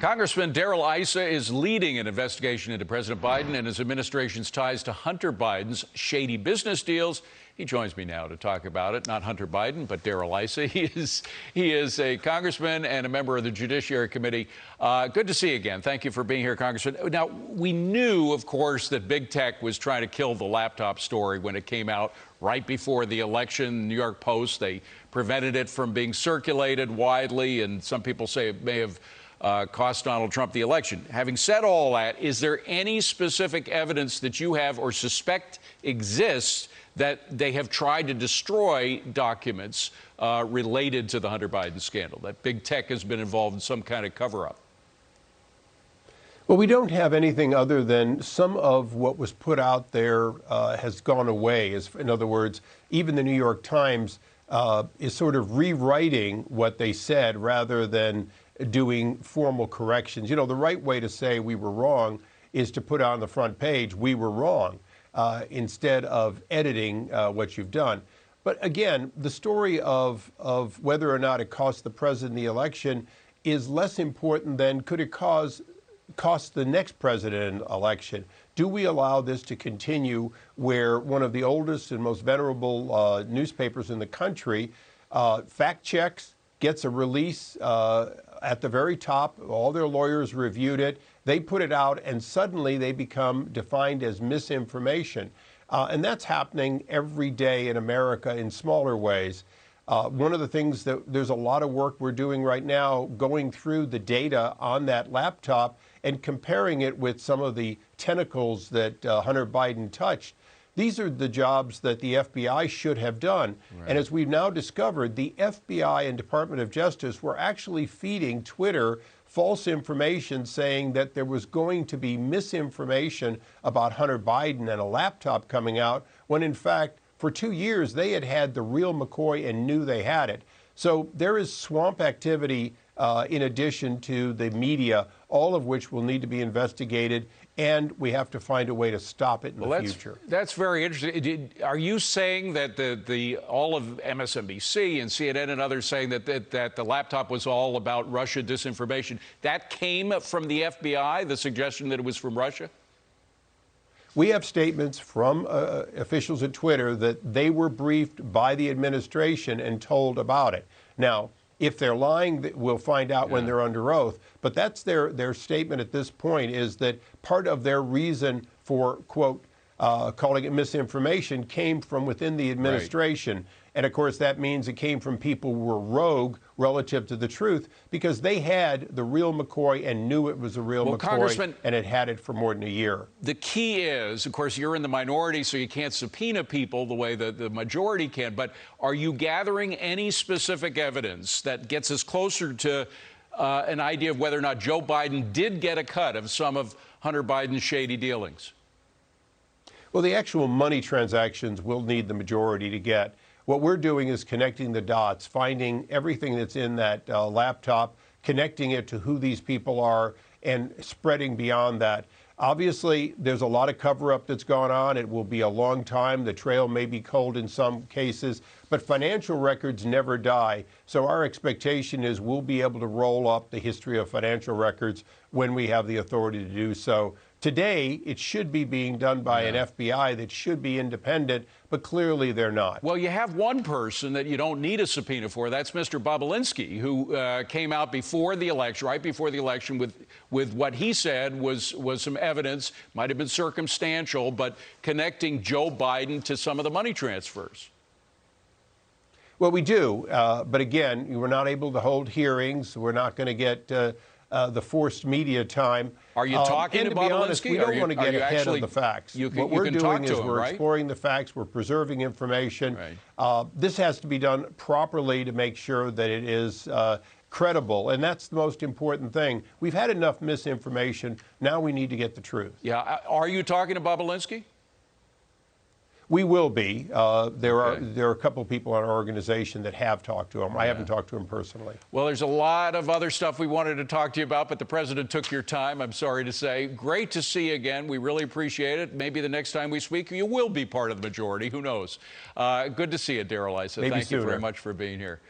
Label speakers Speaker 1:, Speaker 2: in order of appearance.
Speaker 1: Congressman Darrell Issa is leading an investigation into President Biden and his administration's ties to Hunter Biden's shady business deals. He joins me now to talk about it. Not Hunter Biden, but Darrell Issa. He is a congressman and a member of the Judiciary Committee. Good to see you again. Thank you for being here, Congressman. Now, we knew, of course, that big tech was trying to kill the laptop story when it came out right before the election. New York Post, they prevented it from being circulated widely, and some people say it may have cost Donald Trump the election. Having said all that, is there any specific evidence that you have or suspect exists that they have tried to destroy documents related to the Hunter Biden scandal, that big tech has been involved in some kind of cover-up?
Speaker 2: Well, we don't have anything other than some of what was put out there has gone away. In other words, even the New York Times is sort of rewriting what they said rather than doing formal corrections. You know, the right way to say we were wrong is to put on the front page, we were wrong, instead of editing what you've done. But again, the story of whether or not it cost the president the election is less important than could it cost the next president an election. Do we allow this to continue where one of the oldest and most venerable newspapers in the country fact checks, gets a release at the very top, all their lawyers reviewed it, they put it out, and suddenly they become defined as misinformation. And that's happening every day in America in smaller ways. One of the things that there's a lot of work we're doing right now going through the data on that laptop and comparing it with some of the tentacles that Hunter Biden touched. These are the jobs that the FBI should have done. Right. And as we've now discovered, the FBI and Department of Justice were actually feeding Twitter false information saying that there was going to be misinformation about Hunter Biden and a laptop coming out, when in fact, for 2 years, they had had the real McCoy and knew they had it. So there is swamp activity in addition to the media, all of which will need to be investigated, and we have to find a way to stop it in the future.
Speaker 1: That's very interesting. Are you saying that all of MSNBC and CNN and others saying that the laptop was all about Russia disinformation, that came from the FBI, the suggestion that it was from Russia?
Speaker 2: We have statements from officials at Twitter that they were briefed by the administration and told about it. Now, if they're lying, we'll find out when they're under oath. But that's their statement at this point, is that part of their reason for, quote, calling it misinformation came from within the administration. Right. And of course, that means it came from people who were rogue relative to the truth, because they had the real McCoy and knew it was a real McCoy, and it had it for more than a year.
Speaker 1: The key is, of course, you're in the minority, so you can't subpoena people the way the majority can. But are you gathering any specific evidence that gets us closer to an idea of whether or not Joe Biden did get a cut of some of Hunter Biden's shady dealings?
Speaker 2: Well, the actual money transactions will need the majority to get. What we're doing is connecting the dots, finding everything that's in that laptop, connecting it to who these people are, and spreading beyond that. Obviously, there's a lot of cover-up that's gone on. It will be a long time. The trail may be cold in some cases, but financial records never die. So our expectation is we'll be able to roll up the history of financial records when we have the authority to do so. Today, it should be being done by an FBI that should be independent, but clearly they're not.
Speaker 1: Well, you have one person that you don't need a subpoena for. That's Mr. Bobulinski, who came out before the election, right before the election, with what he said was some evidence, might have been circumstantial, but connecting Joe Biden to some of the money transfers.
Speaker 2: Well, we do. But again, we're not able to hold hearings. We're not going to get the forced media time.
Speaker 1: Are you talking to Bobulinski?
Speaker 2: We don't want to get ahead of the facts. What we're doing is we're exploring the facts. We're preserving information. Right. This has to be done properly to make sure that it is credible, and that's the most important thing. We've had enough misinformation. Now we need to get the truth.
Speaker 1: Yeah. Are you talking to Bobulinski?
Speaker 2: We will be. There are a couple of people in our organization that have talked to him. I haven't talked to him personally.
Speaker 1: Well, there's a lot of other stuff we wanted to talk to you about, but the president took your time, I'm sorry to say. Great to see you again. We really appreciate it. Maybe the next time we speak, you will be part of the majority. Who knows? Good to see you, Darrell Issa. Thank you very much for being here.